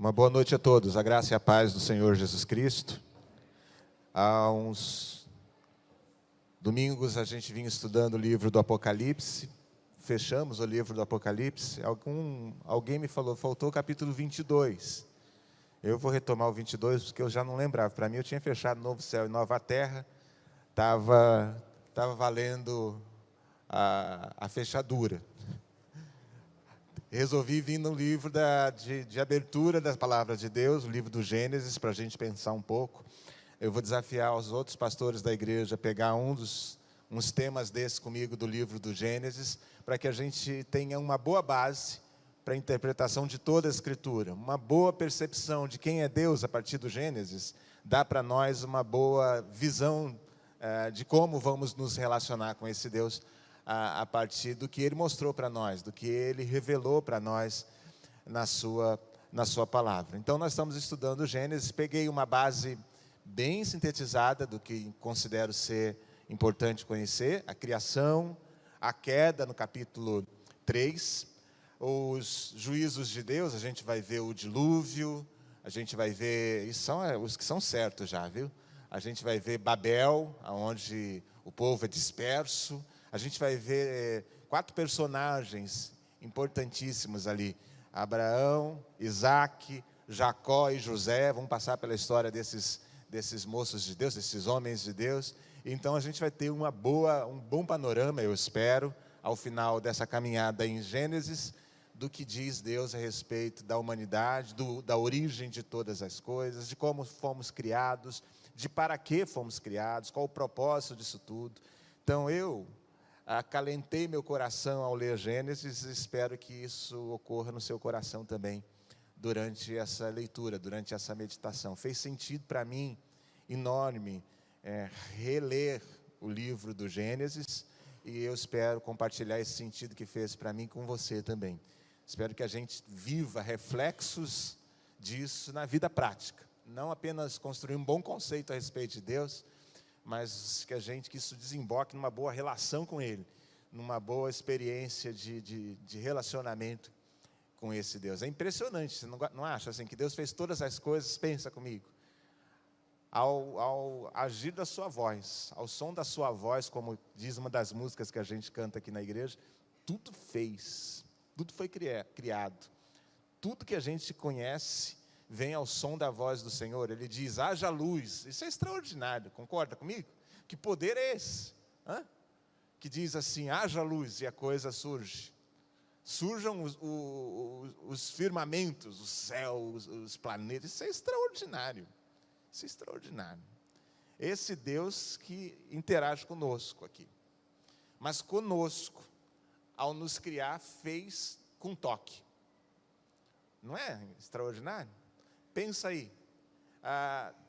Uma boa noite a todos, a graça e a paz do Senhor Jesus Cristo. Há uns domingos a gente vinha estudando o livro do Apocalipse, fechamos o livro do Apocalipse, alguém me falou, faltou o capítulo 22. Eu vou retomar o 22 porque eu já não lembrava, para mim eu tinha fechado Novo Céu e Nova Terra, estava valendo a fechadura. Resolvi vir no livro de abertura das palavras de Deus, o livro do Gênesis, para a gente pensar um pouco. Eu vou desafiar os outros pastores da igreja a pegar uns temas desses comigo do livro do Gênesis, para que a gente tenha uma boa base para a interpretação de toda a Escritura. Uma boa percepção de quem é Deus a partir do Gênesis, dá para nós uma boa visão de como vamos nos relacionar com esse Deus a partir do que Ele mostrou para nós, do que Ele revelou para nós na sua palavra. Então, nós estamos estudando o Gênesis, peguei uma base bem sintetizada do que considero ser importante conhecer, a criação, a queda no capítulo 3, os juízos de Deus, a gente vai ver o dilúvio, a gente vai ver, isso são os que são certos já, viu? A gente vai ver Babel, onde o povo é disperso. A gente vai ver 4 personagens importantíssimos ali. Abraão, Isaac, Jacó e José. Vamos passar pela história desses moços de Deus, desses homens de Deus. Então, a gente vai ter um bom panorama, eu espero, ao final dessa caminhada em Gênesis, do que diz Deus a respeito da humanidade, da origem de todas as coisas, de como fomos criados, de para que fomos criados, qual o propósito disso tudo. Então, eu acalentei meu coração ao ler Gênesis e espero que isso ocorra no seu coração também durante essa leitura, durante essa meditação. Fez sentido para mim, enorme, reler o livro do Gênesis e eu espero compartilhar esse sentido que fez para mim com você também. Espero que a gente viva reflexos disso na vida prática, não apenas construir um bom conceito a respeito de Deus, mas que isso desemboque numa boa relação com Ele, numa boa experiência de relacionamento com esse Deus. É impressionante, você não acha assim, que Deus fez todas as coisas, pensa comigo, ao agir da sua voz, ao som da sua voz, como diz uma das músicas que a gente canta aqui na igreja, tudo foi criado, tudo que a gente conhece, vem ao som da voz do Senhor. Ele diz, haja luz. Isso é extraordinário, concorda comigo? Que poder é esse? Que diz assim, haja luz e a coisa surge. Surjam os firmamentos, os céus, os planetas. Isso é extraordinário. Isso é extraordinário. Esse Deus que interage conosco aqui. Mas conosco, ao nos criar, fez com toque. Não é extraordinário? Pensa aí,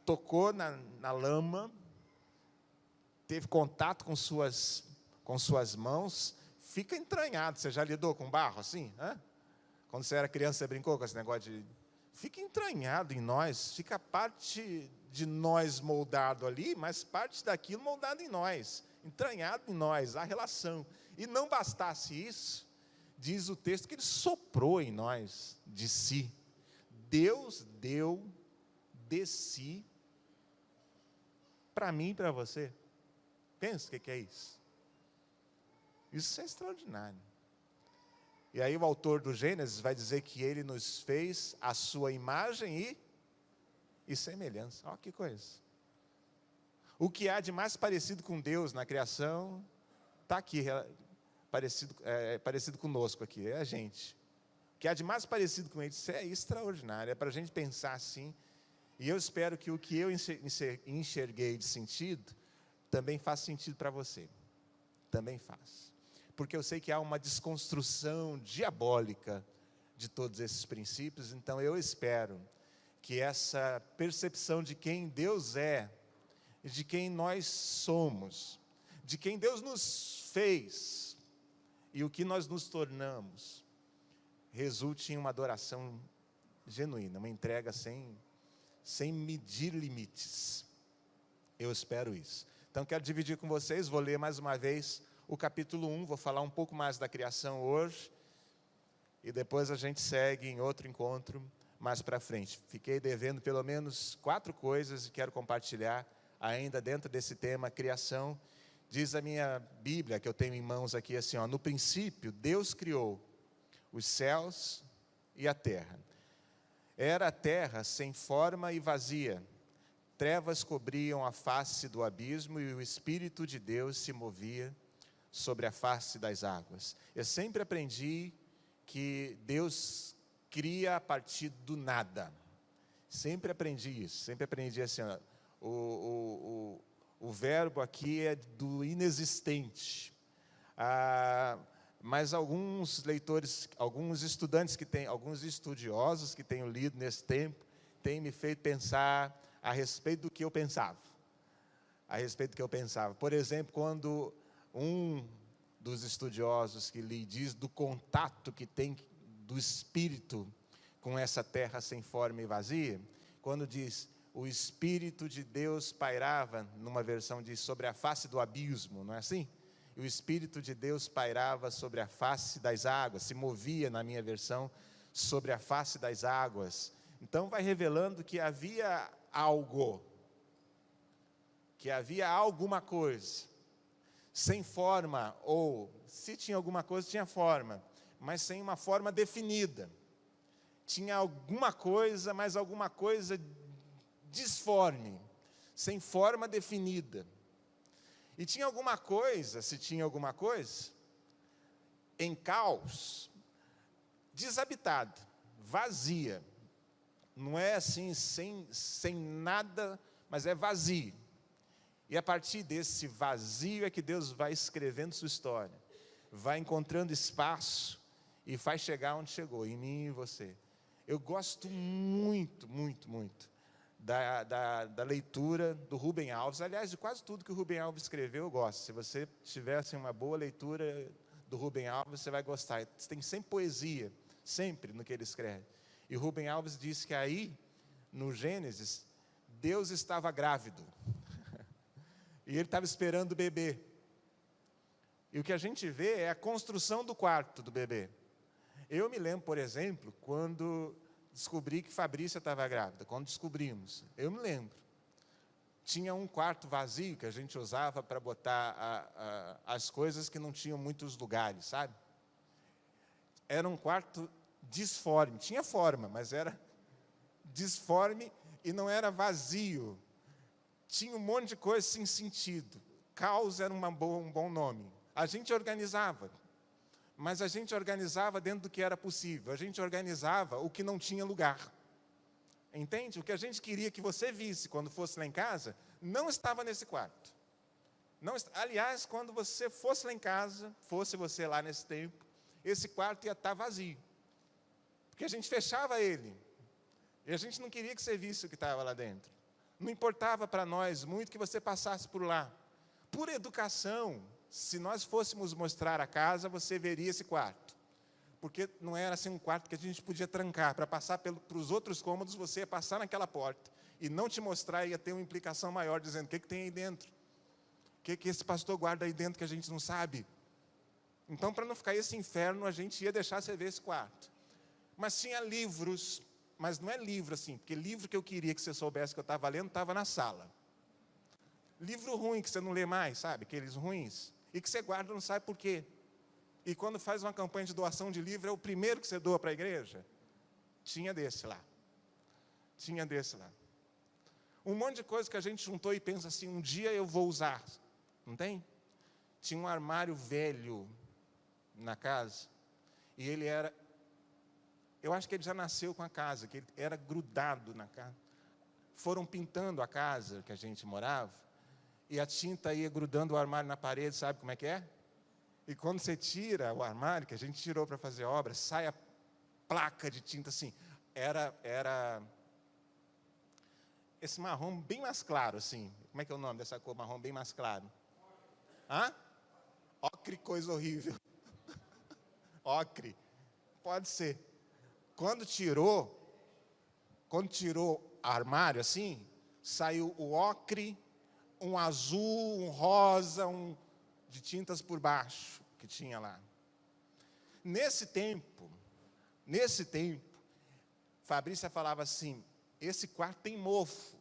tocou na lama, teve contato com suas mãos, fica entranhado. Você já lidou com barro assim? Quando você era criança, você brincou com esse negócio de... Fica entranhado em nós, fica parte de nós moldado ali, mas parte daquilo moldado em nós, entranhado em nós, a relação. E não bastasse isso, diz o texto que Ele soprou em nós de si. Deus deu de si para mim e para você. Pensa o que é isso. Isso é extraordinário. E aí o autor do Gênesis vai dizer que Ele nos fez a sua imagem e semelhança. Olha que coisa. O que há de mais parecido com Deus na criação, está aqui, parecido conosco aqui, é a gente. O que há de mais parecido com Ele, isso é extraordinário, é para a gente pensar assim, e eu espero que o que eu enxerguei de sentido, também faça sentido para você, também faz, porque eu sei que há uma desconstrução diabólica de todos esses princípios, então eu espero que essa percepção de quem Deus é, de quem nós somos, de quem Deus nos fez, e o que nós nos tornamos, resulte em uma adoração genuína, uma entrega sem medir limites. Eu espero isso. Então, quero dividir com vocês, vou ler mais uma vez o capítulo 1, vou falar um pouco mais da criação hoje, e depois a gente segue em outro encontro, mais para frente. Fiquei devendo pelo menos 4 coisas e quero compartilhar ainda dentro desse tema, criação. Diz a minha Bíblia, que eu tenho em mãos aqui, assim, ó, no princípio, Deus criou os céus e a terra. Era a terra sem forma e vazia. Trevas cobriam a face do abismo e o Espírito de Deus se movia sobre a face das águas. Eu sempre aprendi que Deus cria a partir do nada. Sempre aprendi isso. Sempre aprendi assim, ó, o verbo aqui é do inexistente. Mas alguns leitores, alguns estudantes que têm, alguns estudiosos que tenho lido nesse tempo, têm me feito pensar a respeito do que eu pensava. A respeito do que eu pensava. Por exemplo, quando um dos estudiosos que lhe diz do contato que tem do Espírito com essa terra sem forma e vazia, quando diz, o Espírito de Deus pairava, numa versão diz, sobre a face do abismo, não é assim? E o Espírito de Deus pairava sobre a face das águas, se movia, na minha versão, sobre a face das águas. Então, vai revelando que havia algo, que havia alguma coisa, sem forma, ou, se tinha alguma coisa, tinha forma, mas sem uma forma definida. Tinha alguma coisa, mas alguma coisa disforme, sem forma definida. E tinha alguma coisa, se tinha alguma coisa, em caos, desabitada, vazia. Não é assim, sem nada, mas é vazio. E a partir desse vazio é que Deus vai escrevendo sua história. Vai encontrando espaço e faz chegar onde chegou, em mim e em você. Eu gosto muito, muito, muito da leitura do Rubem Alves. Aliás, de quase tudo que o Rubem Alves escreveu, eu gosto. Se você tivesse uma boa leitura do Rubem Alves, você vai gostar. Tem sempre poesia, sempre no que ele escreve. E o Rubem Alves disse que aí, no Gênesis, Deus estava grávido. E ele estava esperando o bebê. E o que a gente vê é a construção do quarto do bebê. Eu me lembro, por exemplo, quando descobri que Fabrícia estava grávida, quando descobrimos, eu me lembro. Tinha um quarto vazio que a gente usava para botar as coisas que não tinham muitos lugares, sabe? Era um quarto disforme, tinha forma, mas era disforme e não era vazio. Tinha um monte de coisa sem sentido. Caos era um bom nome. A gente organizava. Mas a gente organizava dentro do que era possível. A gente organizava o que não tinha lugar. Entende? O que a gente queria que você visse quando fosse lá em casa, não estava nesse quarto. Não, aliás, quando você fosse lá em casa, fosse você lá nesse tempo, esse quarto ia estar vazio. Porque a gente fechava ele. E a gente não queria que você visse o que estava lá dentro. Não importava para nós muito que você passasse por lá. Por educação, se nós fôssemos mostrar a casa, você veria esse quarto. Porque não era assim um quarto que a gente podia trancar. Para passar para os outros cômodos, você ia passar naquela porta. E não te mostrar, ia ter uma implicação maior, dizendo, o que tem aí dentro? O que esse pastor guarda aí dentro que a gente não sabe? Então, para não ficar esse inferno, a gente ia deixar você ver esse quarto. Mas tinha livros, mas não é livro assim, porque livro que eu queria que você soubesse que eu estava lendo, estava na sala. Livro ruim, que você não lê mais, sabe? Aqueles ruins. E que você guarda, não sabe por quê. E quando faz uma campanha de doação de livro, é o primeiro que você doa para a igreja. Tinha desse lá. Tinha desse lá. Um monte de coisa que a gente juntou e pensa assim, um dia eu vou usar. Não tem? Tinha um armário velho na casa. E ele era... Eu acho que ele já nasceu com a casa, que ele era grudado na casa. Foram pintando a casa que a gente morava. E a tinta ia grudando o armário na parede, sabe como é que é? E quando você tira o armário, que a gente tirou para fazer obra, sai a placa de tinta assim. Era esse marrom bem mais claro, assim. Como é que é o nome dessa cor marrom bem mais claro? Hã? Ocre, coisa horrível. Ocre. Pode ser. Quando tirou o armário assim, saiu o ocre, um azul, um rosa, de tintas por baixo, que tinha lá. Nesse tempo, Fabrícia falava assim, esse quarto tem mofo.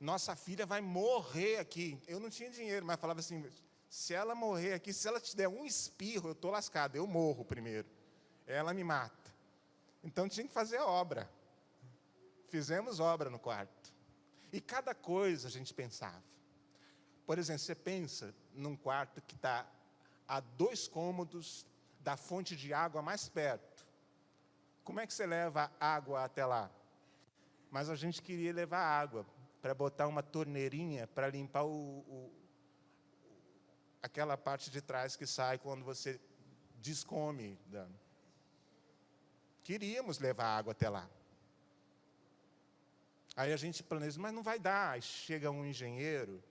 Nossa filha vai morrer aqui. Eu não tinha dinheiro, mas falava assim, se ela morrer aqui, se ela te der um espirro, eu estou lascado, eu morro primeiro. Ela me mata. Então tinha que fazer obra. Fizemos obra no quarto. E cada coisa a gente pensava. Por exemplo, você pensa num quarto que está a 2 cômodos da fonte de água mais perto. Como é que você leva água até lá? Mas a gente queria levar água para botar uma torneirinha para limpar aquela parte de trás que sai quando você descome. Queríamos levar água até lá. Aí a gente planeja, mas não vai dar. Aí chega um engenheiro,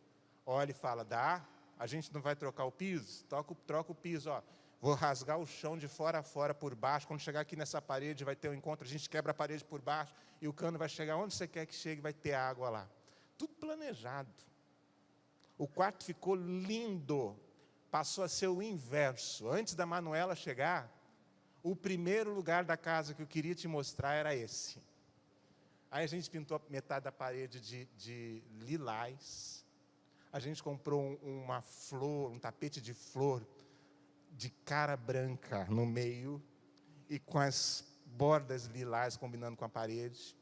olha e fala, dá? A gente não vai trocar o piso? Troca o piso, ó. Vou rasgar o chão de fora a fora, por baixo. Quando chegar aqui nessa parede, vai ter um encontro. A gente quebra a parede por baixo e o cano vai chegar onde você quer que chegue, vai ter água lá. Tudo planejado. O quarto ficou lindo. Passou a ser o inverso. Antes da Manuela chegar, o primeiro lugar da casa que eu queria te mostrar era esse. Aí a gente pintou metade da parede de lilás. A gente comprou uma flor, um tapete de flor, de cara branca no meio, e com as bordas lilás combinando com a parede.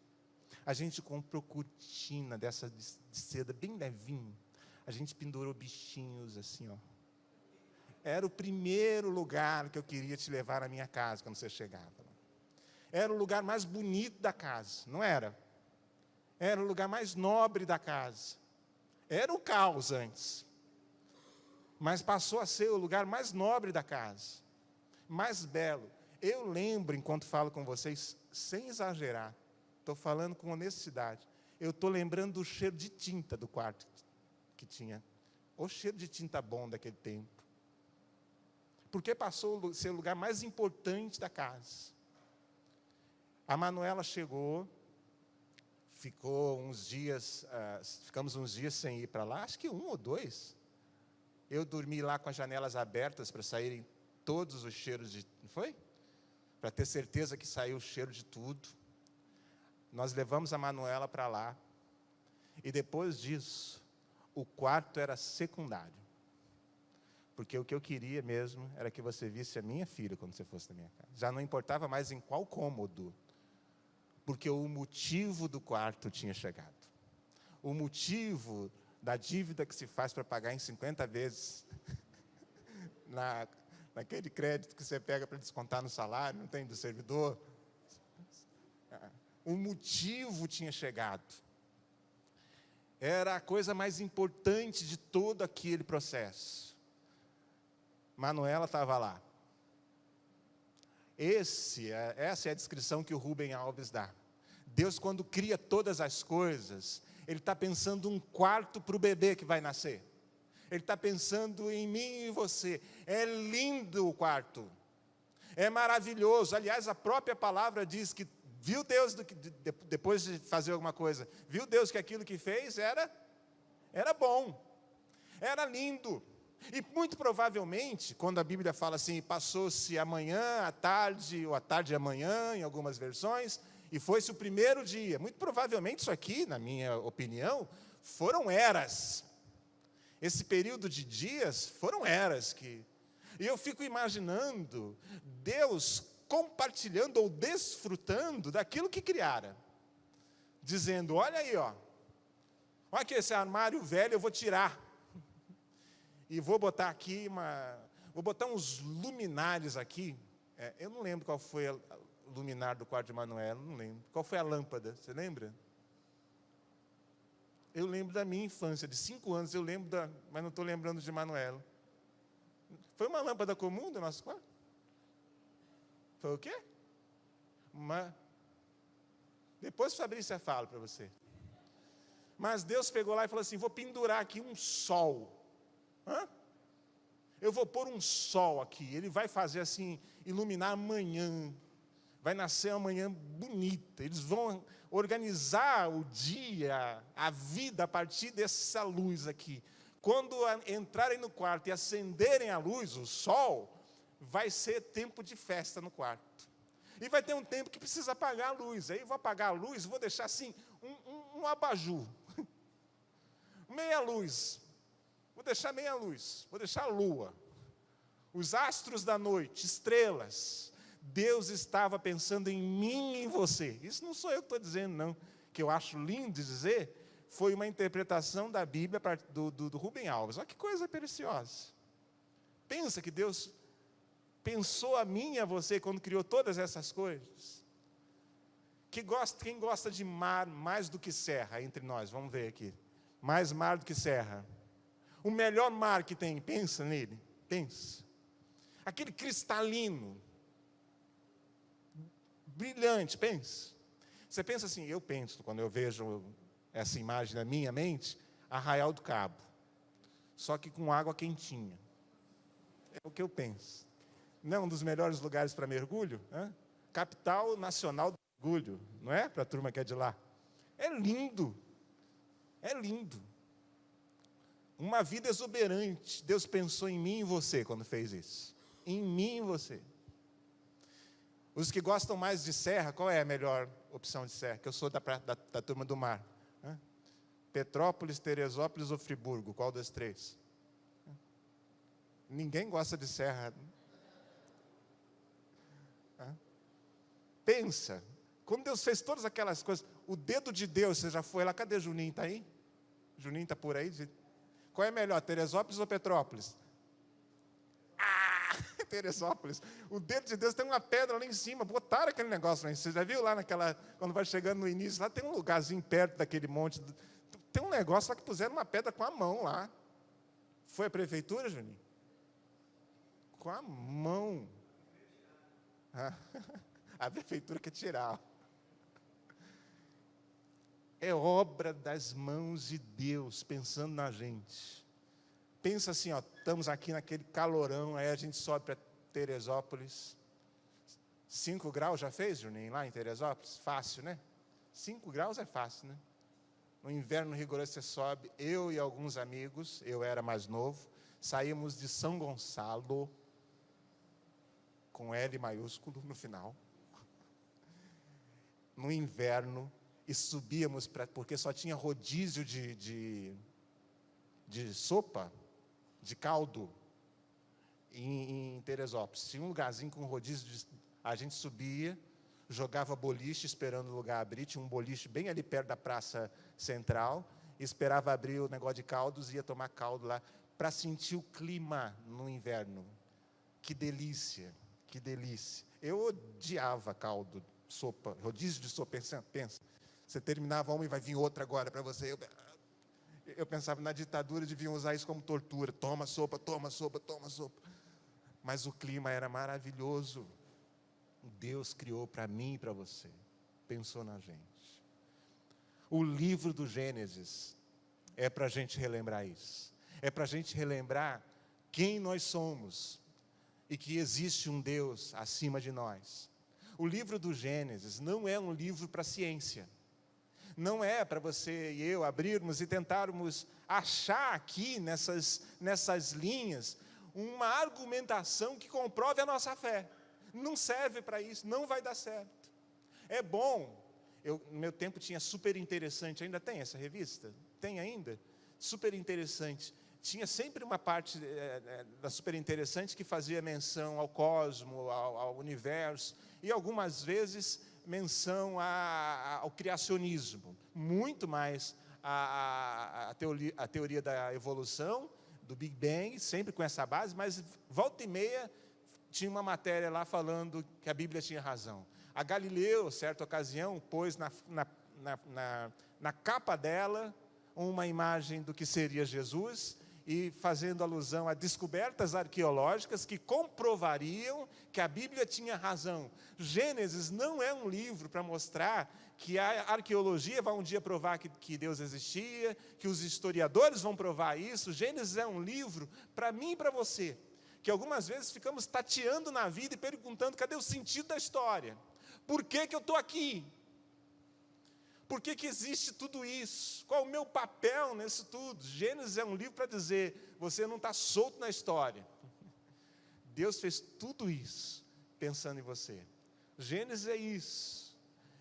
A gente comprou cortina dessa de seda bem levinho. A gente pendurou bichinhos assim, ó. Era o primeiro lugar que eu queria te levar na minha casa quando você chegava. Era o lugar mais bonito da casa, não era? Era o lugar mais nobre da casa. Era o caos antes. Mas passou a ser o lugar mais nobre da casa. Mais belo. Eu lembro, enquanto falo com vocês, sem exagerar, estou falando com honestidade, eu estou lembrando do cheiro de tinta do quarto que tinha. O cheiro de tinta bom daquele tempo. Porque passou a ser o lugar mais importante da casa. A Manuela chegou, ficamos uns dias sem ir para lá, acho que 1 ou 2. Eu dormi lá com as janelas abertas para saírem todos os cheiros de... Não foi? Para ter certeza que saiu o cheiro de tudo. Nós levamos a Manuela para lá. E depois disso, o quarto era secundário. Porque o que eu queria mesmo era que você visse a minha filha quando você fosse na minha casa. Já não importava mais em qual cômodo. Porque o motivo do quarto tinha chegado. O motivo da dívida que se faz para pagar em 50 vezes, naquele crédito que você pega para descontar no salário, não tem, do servidor. O motivo tinha chegado. Era a coisa mais importante de todo aquele processo. Manuela estava lá. Essa é a descrição que o Rubem Alves dá. Deus, quando cria todas as coisas, Ele está pensando um quarto para o bebê que vai nascer. Ele está pensando em mim e você. É lindo o quarto. É maravilhoso. Aliás, a própria palavra diz que viu Deus, depois de fazer alguma coisa, viu Deus que aquilo que fez era bom. Era lindo. E muito provavelmente, quando a Bíblia fala assim, passou-se a manhã, a tarde, ou a tarde e a manhã, em algumas versões, e foi-se o primeiro dia. Muito provavelmente isso aqui, na minha opinião, foram eras. Esse período de dias foram eras que... E eu fico imaginando Deus compartilhando ou desfrutando daquilo que criara. Dizendo, olha aí, ó. Olha aqui esse armário velho, eu vou tirar. E vou botar aqui vou botar uns luminares aqui. Eu não lembro qual foi o luminar do quarto de Manuela, não lembro. Qual foi a lâmpada, você lembra? Eu lembro da minha infância, de 5 anos, eu lembro mas não estou lembrando de Manuela. Foi uma lâmpada comum do nosso quarto? Foi o quê? Depois o Fabrício fala para você. Mas Deus pegou lá e falou assim, vou pendurar aqui um sol. Eu vou pôr um sol aqui, ele vai fazer assim, iluminar amanhã, vai nascer uma manhã bonita, eles vão organizar o dia, a vida a partir dessa luz aqui. Quando entrarem no quarto e acenderem a luz, o sol, vai ser tempo de festa no quarto. E vai ter um tempo que precisa apagar a luz. Aí eu vou apagar a luz, vou deixar assim, um abajur. Meia luz. Vou deixar meia luz. Vou deixar a lua. Os astros da noite, estrelas. Deus estava pensando em mim e em você. Isso não sou eu que estou dizendo, não. Que eu acho lindo de dizer. Foi uma interpretação da Bíblia do Rubem Alves. Olha que coisa preciosa. Pensa que Deus pensou a mim e a você quando criou todas essas coisas. Quem gosta de mar mais do que serra entre nós? Vamos ver aqui. Mais mar do que serra. O melhor mar que tem, pensa nele. Pensa. Aquele cristalino. Brilhante, pensa. Você pensa assim, eu penso, quando eu vejo essa imagem na minha mente, Arraial do Cabo. Só que com água quentinha. É o que eu penso. Não é um dos melhores lugares para mergulho? Capital nacional do mergulho, não é? Para a turma que é de lá. É lindo. É lindo. Uma vida exuberante. Deus pensou em mim e em você quando fez isso. Em mim e em você. Os que gostam mais de serra, qual é a melhor opção de serra? Que eu sou da turma do mar. Petrópolis, Teresópolis ou Friburgo? Qual das três? Ninguém gosta de serra. Pensa. Quando Deus fez todas aquelas coisas, o dedo de Deus, você já foi lá? Cadê Juninho? Está aí? Juninho está por aí? Qual é melhor, Teresópolis ou Petrópolis? Teresópolis. O dedo de Deus tem uma pedra lá em cima. Botaram aquele negócio lá em cima. Você já viu lá quando vai chegando no início, lá tem um lugarzinho perto daquele monte. Tem um negócio lá que puseram uma pedra com a mão lá. Foi a prefeitura, Juninho? Com a mão. A prefeitura quer tirar. É obra das mãos de Deus, pensando na gente. Pensa assim, estamos aqui naquele calorão, aí a gente sobe para Teresópolis. 5 graus já fez, Juninho, lá em Teresópolis? Fácil, né? 5 graus é fácil, né? No inverno rigoroso você sobe, eu e alguns amigos, eu era mais novo, saímos de São Gonçalo, com L maiúsculo no final, no inverno, e subíamos, porque só tinha rodízio de sopa, de caldo, em Teresópolis. Tinha um lugarzinho com rodízio, a gente subia, jogava boliche, esperando o lugar abrir, tinha um boliche bem ali perto da praça central, esperava abrir o negócio de caldos, ia tomar caldo lá, para sentir o clima no inverno. Que delícia, que delícia. Eu odiava caldo, sopa, rodízio de sopa, pensa. Você terminava uma e vai vir outra agora para você. Eu pensava, na ditadura deviam usar isso como tortura. Toma sopa, toma sopa, toma sopa. Mas o clima era maravilhoso. Deus criou para mim e para você. Pensou na gente. O livro do Gênesis é para a gente relembrar isso. É para a gente relembrar quem nós somos e que existe um Deus acima de nós. O livro do Gênesis não é um livro para ciência. Não é para você e eu abrirmos e tentarmos achar aqui nessas linhas uma argumentação que comprove a nossa fé. Não serve para isso, não vai dar certo. É bom, no meu tempo tinha Super Interessante, ainda tem essa revista? Tem ainda? Super Interessante. Tinha sempre uma parte da Super Interessante que fazia menção ao cosmos, ao universo, e algumas vezes menção ao criacionismo, muito mais a teoria da evolução, do Big Bang, sempre com essa base, mas volta e meia tinha uma matéria lá falando que a Bíblia tinha razão. A Galileu, certa ocasião, pôs na capa dela uma imagem do que seria Jesus, e fazendo alusão a descobertas arqueológicas que comprovariam que a Bíblia tinha razão. Gênesis não é um livro para mostrar que a arqueologia vai um dia provar que Deus existia, que os historiadores vão provar isso. Gênesis é um livro para mim e para você, que algumas vezes ficamos tateando na vida e perguntando, cadê o sentido da história? Por que eu estou aqui? Por que existe tudo isso? Qual o meu papel nisso tudo? Gênesis é um livro para dizer, você não está solto na história. Deus fez tudo isso pensando em você. Gênesis é isso.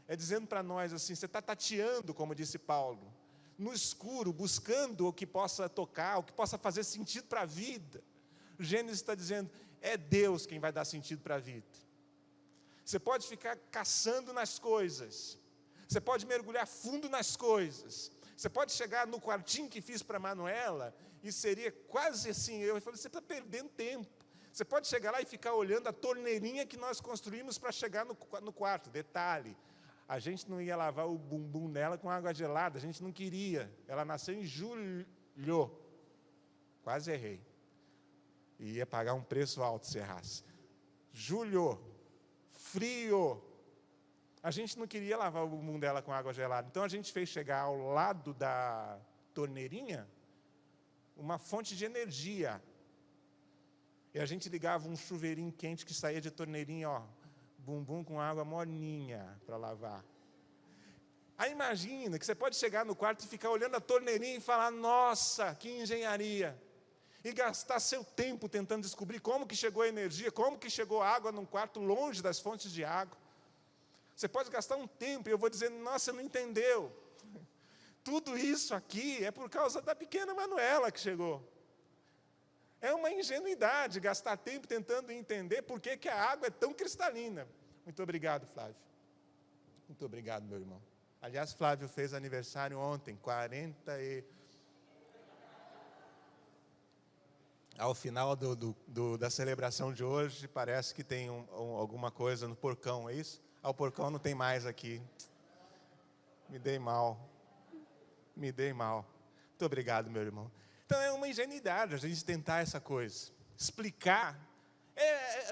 É dizendo para nós assim, você está tateando, como disse Paulo, no escuro, buscando o que possa tocar, o que possa fazer sentido para a vida. Gênesis está dizendo, é Deus quem vai dar sentido para a vida. Você pode ficar caçando nas coisas, você pode mergulhar fundo nas coisas, você pode chegar no quartinho que fiz para a Manuela, e seria quase assim, eu falei, você está perdendo tempo. Você pode chegar lá e ficar olhando a torneirinha que nós construímos para chegar no quarto. Detalhe, a gente não ia lavar o bumbum dela com água gelada, a gente não queria. Ela nasceu em julho. Quase errei. E ia pagar um preço alto se errasse. Julho, frio. A gente não queria lavar o bumbum dela com água gelada. Então a gente fez chegar ao lado da torneirinha uma fonte de energia. E a gente ligava um chuveirinho quente que saía de torneirinha, ó, bumbum com água morninha para lavar. Aí imagina que você pode chegar no quarto e ficar olhando a torneirinha e falar, nossa, que engenharia. E gastar seu tempo tentando descobrir como que chegou a energia, como que chegou a água num quarto longe das fontes de água. Você pode gastar um tempo e eu vou dizer, nossa, você não entendeu. Tudo isso aqui é por causa da pequena Manuela que chegou. É uma ingenuidade gastar tempo tentando entender por que que a água é tão cristalina. Muito obrigado, Flávio. Muito obrigado, meu irmão. Aliás, Flávio fez aniversário ontem, 40 e... Ao final da celebração de hoje, parece que tem alguma coisa no porcão, é isso? Ah, o porcão não tem mais aqui. Me dei mal. Me dei mal. Muito obrigado, meu irmão. Então é uma ingenuidade a gente tentar essa coisa. Explicar.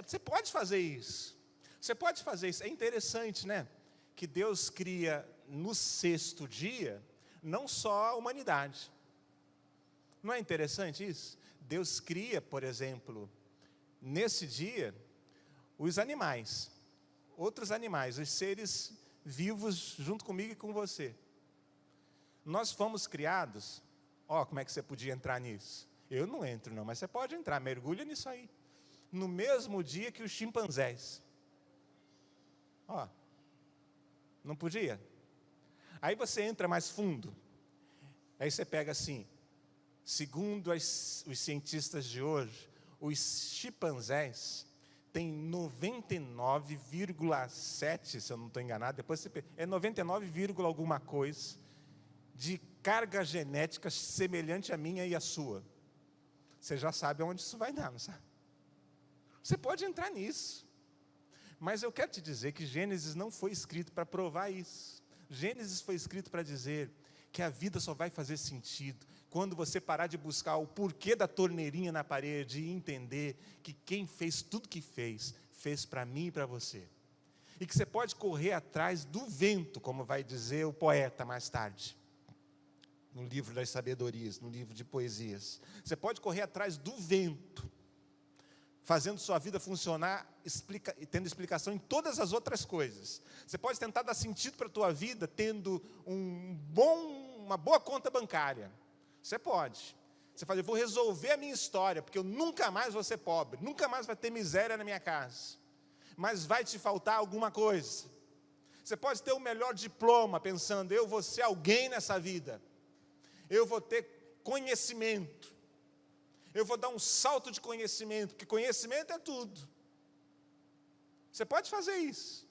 Você pode fazer isso. Você pode fazer isso. É interessante, né? Que Deus cria no sexto dia, não só a humanidade. Não é interessante isso? Deus cria, por exemplo, nesse dia, os animais. Outros animais, os seres vivos junto comigo e com você. Nós fomos criados, como é que você podia entrar nisso? Eu não entro não, mas você pode entrar, mergulha nisso aí. No mesmo dia que os chimpanzés. Não podia? Aí você entra mais fundo. Aí você pega assim, segundo os cientistas de hoje, os chimpanzés têm 99,7, se eu não estou enganado, depois você pega, 99, alguma coisa, de carga genética semelhante à minha e à sua. Você já sabe aonde isso vai dar, não sabe? Você pode entrar nisso. Mas eu quero te dizer que Gênesis não foi escrito para provar isso. Gênesis foi escrito para dizer que a vida só vai fazer sentido quando você parar de buscar o porquê da torneirinha na parede e entender que quem fez tudo que fez, fez para mim e para você. E que você pode correr atrás do vento, como vai dizer o poeta mais tarde. No livro das sabedorias, no livro de poesias. Você pode correr atrás do vento, fazendo sua vida funcionar, tendo explicação em todas as outras coisas. Você pode tentar dar sentido para a tua vida, tendo uma boa conta bancária. Você pode. Você fala, eu vou resolver a minha história, porque eu nunca mais vou ser pobre, nunca mais vai ter miséria na minha casa. Mas vai te faltar alguma coisa. Você pode ter o melhor diploma, pensando, eu vou ser alguém nessa vida. Eu vou ter conhecimento. Eu vou dar um salto de conhecimento, porque conhecimento é tudo. Você pode fazer isso.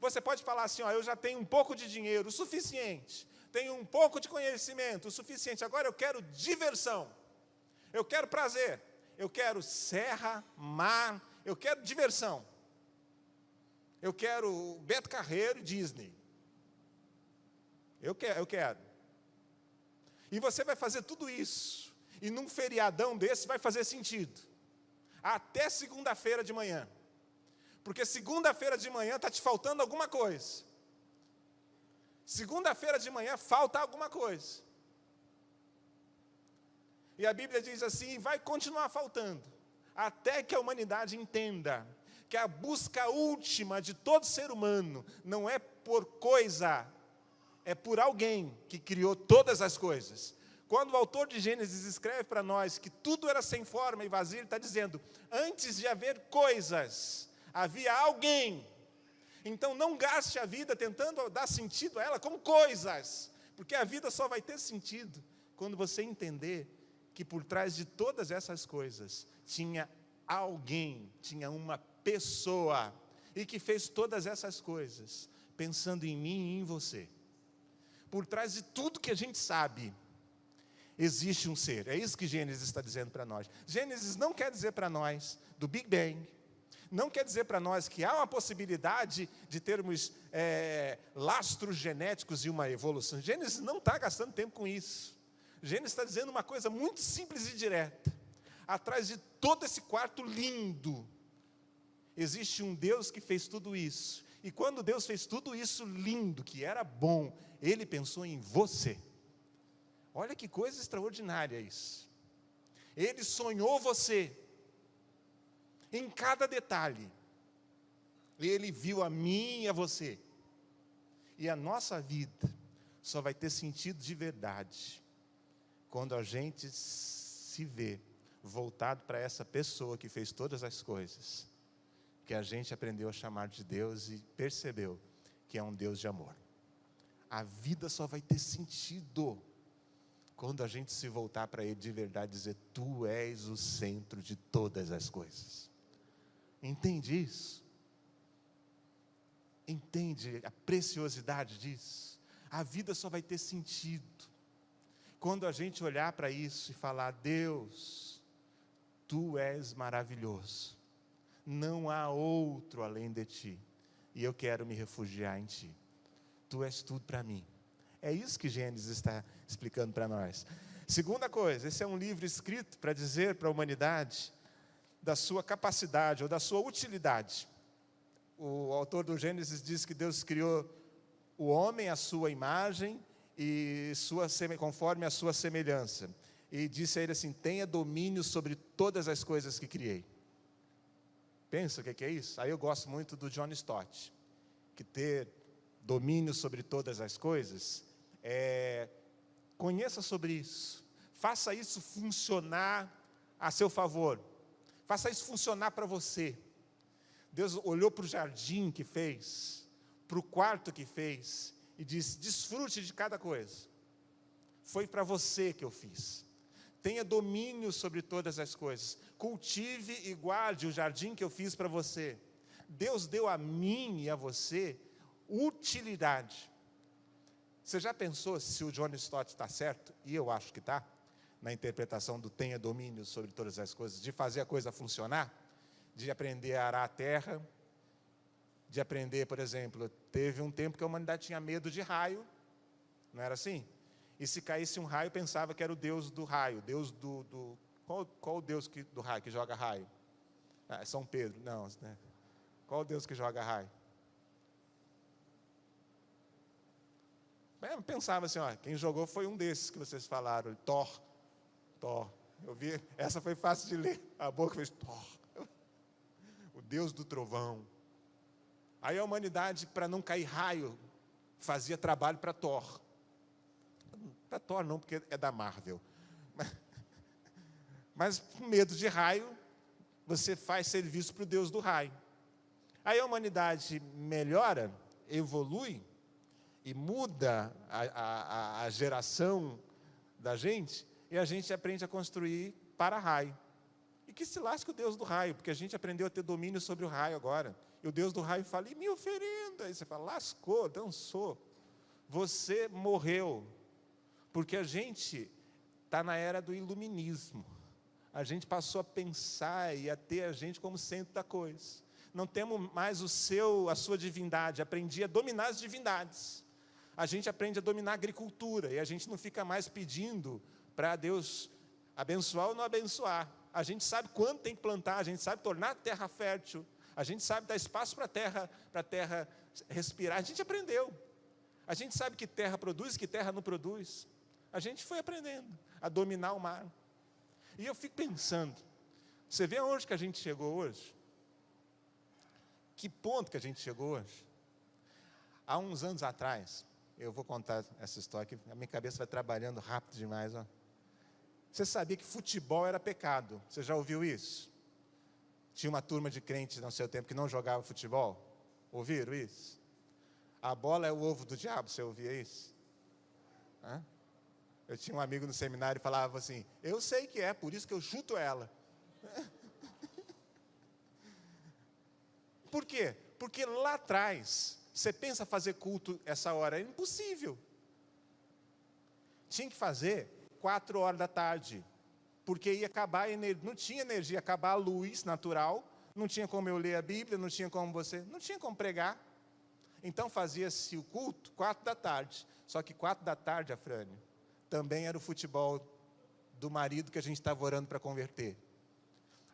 Você pode falar assim, eu já tenho um pouco de dinheiro, o suficiente. Tenho um pouco de conhecimento, o suficiente. Agora eu quero diversão. Eu quero prazer. Eu quero serra, mar. Eu quero diversão. Eu quero Beto Carreiro e Disney. Eu quero. E você vai fazer tudo isso. E num feriadão desse vai fazer sentido. Até segunda-feira de manhã. Porque segunda-feira de manhã está te faltando alguma coisa. Segunda-feira de manhã falta alguma coisa. E a Bíblia diz assim, vai continuar faltando. Até que a humanidade entenda que a busca última de todo ser humano não é por coisa, é por alguém que criou todas as coisas. Quando o autor de Gênesis escreve para nós que tudo era sem forma e vazio, ele está dizendo, antes de haver coisas, havia alguém. Então não gaste a vida tentando dar sentido a ela com coisas, porque a vida só vai ter sentido quando você entender que por trás de todas essas coisas tinha alguém, tinha uma pessoa, e que fez todas essas coisas pensando em mim e em você. Por trás de tudo que a gente sabe, existe um ser. É isso que Gênesis está dizendo para nós. Gênesis não quer dizer para nós do Big Bang, não quer dizer para nós que há uma possibilidade de termos lastros genéticos e uma evolução. Gênesis não está gastando tempo com isso. Gênesis está dizendo uma coisa muito simples e direta. Atrás de todo esse quarto lindo, existe um Deus que fez tudo isso. E quando Deus fez tudo isso lindo, que era bom, Ele pensou em você. Olha que coisa extraordinária isso. Ele sonhou você. Em cada detalhe. Ele viu a mim e a você. E a nossa vida só vai ter sentido de verdade quando a gente se vê voltado para essa pessoa que fez todas as coisas, que a gente aprendeu a chamar de Deus e percebeu que é um Deus de amor. A vida só vai ter sentido quando a gente se voltar para Ele de verdade e dizer: Tu és o centro de todas as coisas. Entende isso? Entende a preciosidade disso? A vida só vai ter sentido quando a gente olhar para isso e falar: Deus, Tu és maravilhoso, não há outro além de Ti, e eu quero me refugiar em Ti, Tu és tudo para mim. É isso que Gênesis está explicando para nós. Segunda coisa, esse é um livro escrito para dizer para a humanidade da sua capacidade ou da sua utilidade. O autor do Gênesis diz que Deus criou o homem à sua imagem e conforme a sua semelhança. E disse a ele assim: tenha domínio sobre todas as coisas que criei. Pensa o que é isso? Aí eu gosto muito do John Stott, que ter domínio sobre todas as coisas conheça sobre isso, faça isso funcionar a seu favor, faça isso funcionar para você. Deus olhou para o jardim que fez, para o quarto que fez, e disse: desfrute de cada coisa, foi para você que eu fiz. Tenha domínio sobre todas as coisas, cultive e guarde o jardim que eu fiz para você. Deus deu a mim e a você utilidade. Você já pensou se o John Stott está certo? E eu acho que está, na interpretação do tenha domínio sobre todas as coisas, de fazer a coisa funcionar, de aprender a arar a terra, de aprender, por exemplo, teve um tempo que a humanidade tinha medo de raio, não era assim? E se caísse um raio, pensava que era o Deus do raio, Deus qual o Deus do raio, que joga raio? Ah, São Pedro, não, né? Qual o Deus que joga raio? Pensava assim, quem jogou foi um desses que vocês falaram, Thor. Eu vi, essa foi fácil de ler, a boca fez Thor, o Deus do trovão. Aí a humanidade, para não cair raio, fazia trabalho para Thor. Para Thor não, porque é da Marvel. Mas com medo de raio, você faz serviço para o Deus do raio. Aí a humanidade melhora, evolui, e muda a geração da gente, e a gente aprende a construir para raio. E que se lasque o Deus do raio, porque a gente aprendeu a ter domínio sobre o raio agora. E o Deus do raio fala: e minha oferenda? Aí você fala: lascou, dançou. Você morreu. Porque a gente está na era do iluminismo. A gente passou a pensar e a ter a gente como centro da coisa. Não temos mais a sua divindade. Aprendi a dominar as divindades. A gente aprende a dominar a agricultura, e a gente não fica mais pedindo para Deus abençoar ou não abençoar. A gente sabe quando tem que plantar, a gente sabe tornar a terra fértil, a gente sabe dar espaço para a terra respirar. A gente aprendeu. A gente sabe que terra produz, que terra não produz. A gente foi aprendendo a dominar o mar. E eu fico pensando, você vê aonde que a gente chegou hoje? Que ponto que a gente chegou hoje? Há uns anos atrás, eu vou contar essa história, que a minha cabeça vai trabalhando rápido demais. Você sabia que futebol era pecado? Você já ouviu isso? Tinha uma turma de crentes no seu tempo que não jogava futebol? Ouviram isso? A bola é o ovo do diabo, você ouvia isso? Hã? Eu tinha um amigo no seminário que falava assim, eu sei que é, por isso que eu chuto ela. Por quê? Porque lá atrás, você pensa fazer culto essa hora, é impossível. Tinha que fazer 4 horas da tarde, porque ia acabar, não tinha energia, ia acabar a luz natural, não tinha como eu ler a Bíblia, não tinha como pregar. Então fazia-se o culto 4 da tarde, só que 4 da tarde, Afrânio, também era o futebol do marido que a gente estava orando para converter.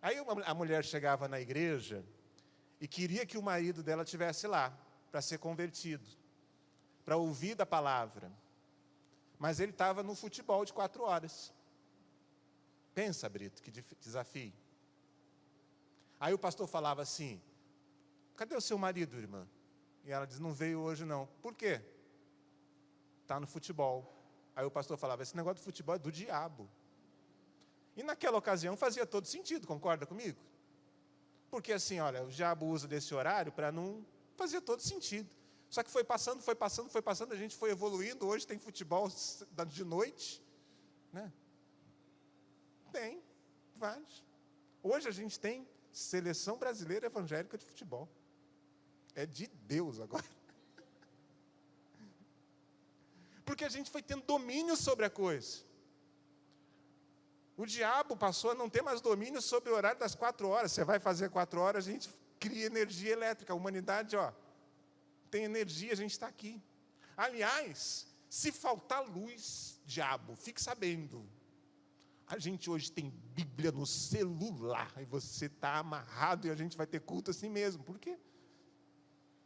Aí a mulher chegava na igreja e queria que o marido dela estivesse lá, para ser convertido, para ouvir da palavra. Mas ele estava no futebol de 4 horas. Pensa, Brito, que desafio. Aí o pastor falava assim, cadê o seu marido, irmã? E ela diz, não veio hoje não. Por quê? Está no futebol. Aí o pastor falava, esse negócio de futebol é do diabo. E naquela ocasião fazia todo sentido, concorda comigo? Porque assim, olha, o diabo usa desse horário para não fazer todo sentido. Só que foi passando, a gente foi evoluindo, hoje tem futebol de noite, né? Tem, vários. Hoje a gente tem seleção brasileira evangélica de futebol. É de Deus agora. Porque a gente foi tendo domínio sobre a coisa. O diabo passou a não ter mais domínio sobre o horário das 4 horas. Você vai fazer 4 horas, a gente cria energia elétrica. A humanidade, tem energia, a gente está aqui. Aliás, se faltar luz, diabo, fique sabendo. A gente hoje tem Bíblia no celular, e você está amarrado, e a gente vai ter culto assim mesmo. Por quê?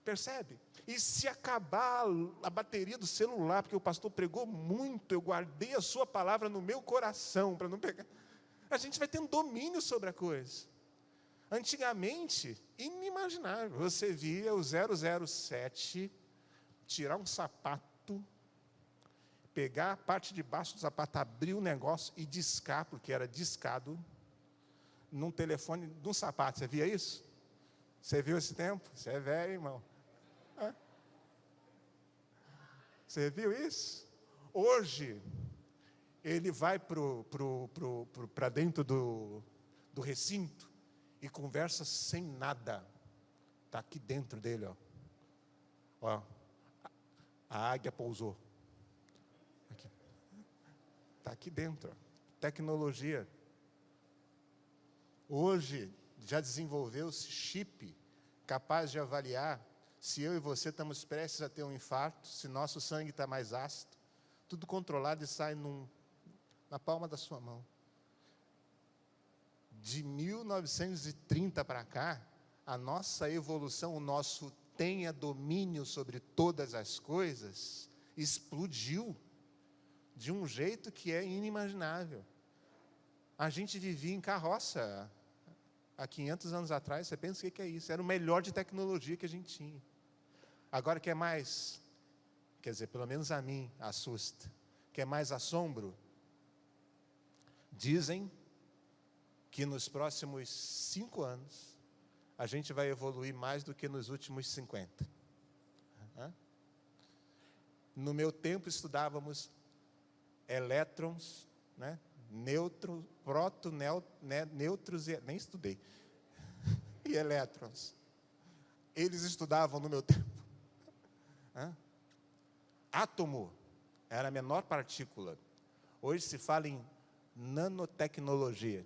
Percebe? E se acabar a bateria do celular, porque o pastor pregou muito, eu guardei a sua palavra no meu coração, para não pegar. A gente vai tendo domínio sobre a coisa. Antigamente, inimaginável, você via o 007 tirar um sapato, pegar a parte de baixo do sapato, abrir o negócio e discar, porque era discado, num telefone, num sapato. Você via isso? Você viu esse tempo? Você é velho, irmão. Você viu isso? Hoje, ele vai para dentro do recinto e conversa sem nada. Está aqui dentro dele, ó. A águia pousou. Está aqui dentro. Tecnologia. Hoje, já desenvolveu-se chip capaz de avaliar se eu e você estamos prestes a ter um infarto, se nosso sangue está mais ácido, tudo controlado e sai na palma da sua mão. De 1930 para cá, a nossa evolução, o nosso tenha domínio sobre todas as coisas, explodiu de um jeito que é inimaginável. A gente vivia em carroça há 500 anos atrás, você pensa o que é isso? Era o melhor de tecnologia que a gente tinha. Agora, quer mais? Quer dizer, pelo menos a mim assusta. Quer mais assombro? Dizem que nos próximos 5 anos, a gente vai evoluir mais do que nos últimos 50. No meu tempo, estudávamos elétrons, né? Nêutrons, nêutrons, nem estudei, e elétrons. Eles estudavam no meu tempo. Átomo era a menor partícula. Hoje se fala em nanotecnologia.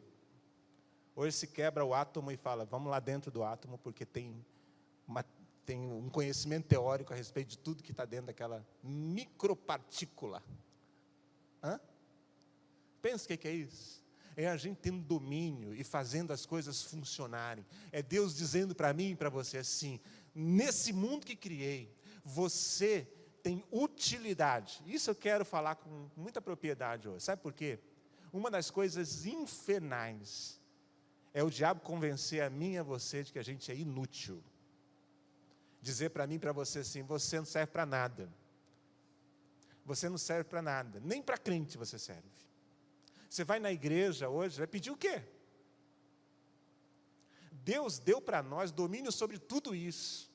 Hoje se quebra o átomo e fala, vamos lá dentro do átomo, porque tem um conhecimento teórico a respeito de tudo que está dentro daquela micropartícula. Pensa o que é isso? É a gente tendo domínio e fazendo as coisas funcionarem. É Deus dizendo para mim e para você assim, nesse mundo que criei, você tem utilidade. Isso eu quero falar com muita propriedade hoje. Sabe por quê? Uma das coisas infernais é o diabo convencer a mim e a você de que a gente é inútil. Dizer para mim e para você assim, você não serve para nada. Você não serve para nada. Nem para crente você serve. Você vai na igreja hoje, vai pedir o quê? Deus deu para nós domínio sobre tudo isso.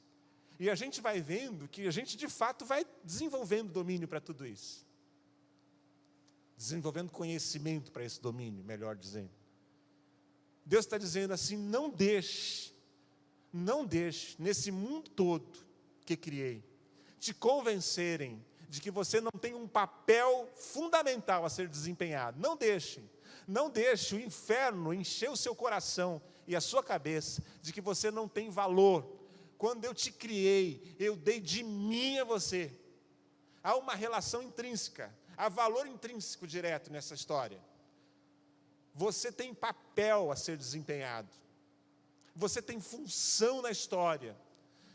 E a gente vai vendo que a gente, de fato, vai desenvolvendo domínio para tudo isso. Desenvolvendo conhecimento para esse domínio, melhor dizendo. Deus está dizendo assim, não deixe, nesse mundo todo que criei, te convencerem de que você não tem um papel fundamental a ser desempenhado. Não deixe o inferno encher o seu coração e a sua cabeça de que você não tem valor. Quando eu te criei, eu dei de mim a você. Há uma relação intrínseca, há valor intrínseco direto nessa história. Você tem papel a ser desempenhado. Você tem função na história.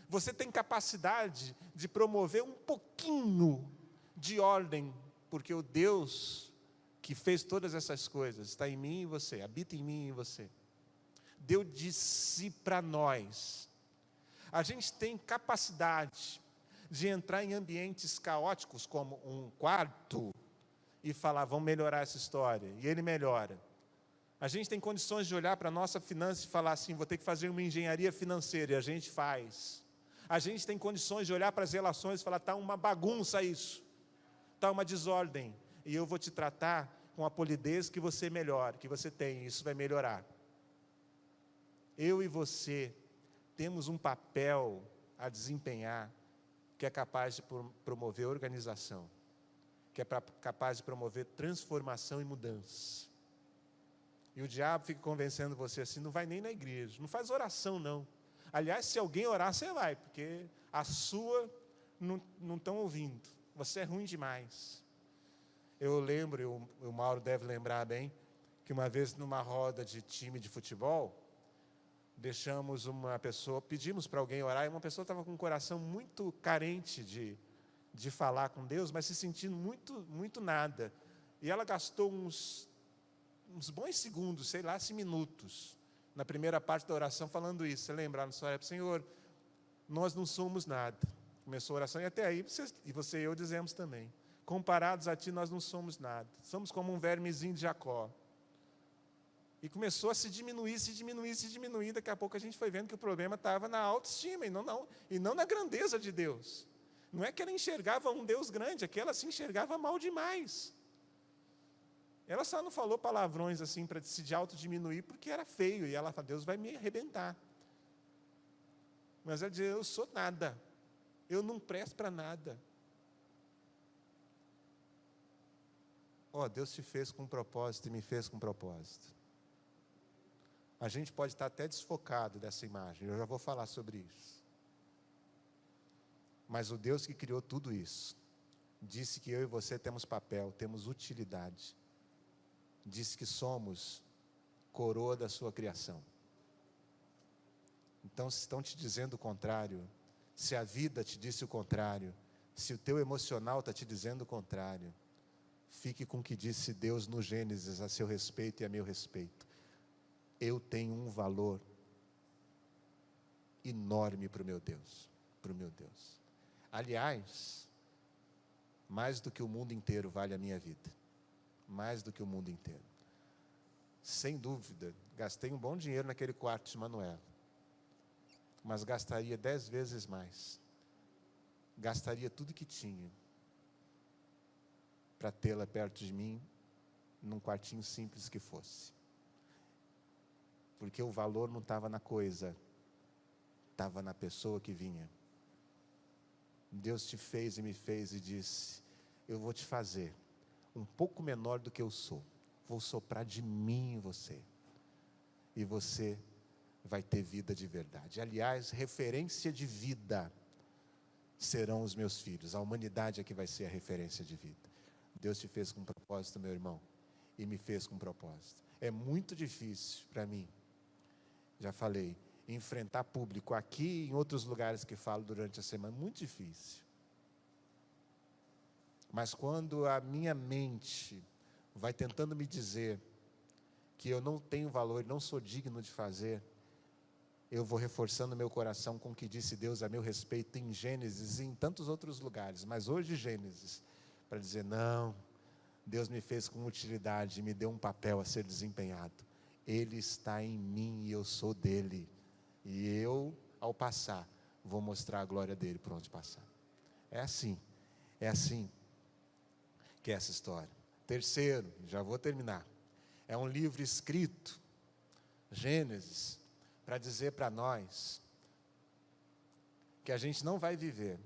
Você tem capacidade de promover um pouquinho de ordem, porque o Deus que fez todas essas coisas está em mim e você, habita em mim e você. Deu de si para nós. A gente tem capacidade de entrar em ambientes caóticos, como um quarto, e falar, vamos melhorar essa história, e ele melhora. A gente tem condições de olhar para a nossa finança e falar assim, vou ter que fazer uma engenharia financeira, e a gente faz. A gente tem condições de olhar para as relações e falar, está uma bagunça isso, está uma desordem, e eu vou te tratar com a polidez que você melhora, que você tem, isso vai melhorar. Eu e você temos um papel a desempenhar que é capaz de promover organização, que é capaz de promover transformação e mudança. E o diabo fica convencendo você assim, não vai nem na igreja, não faz oração não. Aliás, se alguém orar, você vai, porque a sua não estão ouvindo, você é ruim demais. Eu lembro, e o Mauro deve lembrar bem, que uma vez numa roda de time de futebol, deixamos uma pessoa, pedimos para alguém orar, e uma pessoa estava com o coração muito carente de falar com Deus, mas se sentindo muito nada. E ela gastou uns bons segundos, sei lá, se minutos, na primeira parte da oração falando isso. Você lembra na sua época, Senhor, nós não somos nada. Começou a oração e até aí, você e eu dizemos também, comparados a Ti nós não somos nada. Somos como um vermezinho de Jacó. E começou a se diminuir, daqui a pouco a gente foi vendo que o problema estava na autoestima e não na grandeza de Deus. Não é que ela enxergava um Deus grande, é que ela se enxergava mal demais. Ela só não falou palavrões assim para se autodiminuir porque era feio, e ela falou, Deus vai me arrebentar. Mas ela dizia, eu sou nada, eu não presto para nada. Deus te fez com um propósito e me fez com um propósito. A gente pode estar até desfocado dessa imagem, eu já vou falar sobre isso. Mas o Deus que criou tudo isso, disse que eu e você temos papel, temos utilidade. Disse que somos coroa da sua criação. Então, se estão te dizendo o contrário, se a vida te disse o contrário, se o teu emocional está te dizendo o contrário, fique com o que disse Deus no Gênesis a seu respeito e a meu respeito. Eu tenho um valor enorme para o meu Deus, Aliás, mais do que o mundo inteiro vale a minha vida, mais do que o mundo inteiro. Sem dúvida, gastei um bom dinheiro naquele quarto de Manuela, mas gastaria 10 vezes mais, gastaria tudo que tinha, para tê-la perto de mim, num quartinho simples que fosse. Porque o valor não estava na coisa, estava na pessoa que vinha. Deus te fez e me fez e disse, eu vou te fazer um pouco menor do que eu sou, vou soprar de mim em você, e você vai ter vida de verdade. Aliás, referência de vida serão os meus filhos, a humanidade é que vai ser a referência de vida. Deus te fez com propósito, meu irmão, e me fez com propósito. É muito difícil para mim, já falei, enfrentar público aqui e em outros lugares que falo durante a semana, muito difícil. Mas quando a minha mente vai tentando me dizer que eu não tenho valor, não sou digno de fazer, eu vou reforçando meu coração com o que disse Deus a meu respeito em Gênesis e em tantos outros lugares, mas hoje Gênesis, para dizer, não, Deus me fez com utilidade, me deu um papel a ser desempenhado. Ele está em mim e eu sou dele. E eu, ao passar, vou mostrar a glória dele por onde passar. É assim que é essa história. Terceiro, já vou terminar, é um livro escrito, Gênesis, para dizer para nós que a gente não vai viver,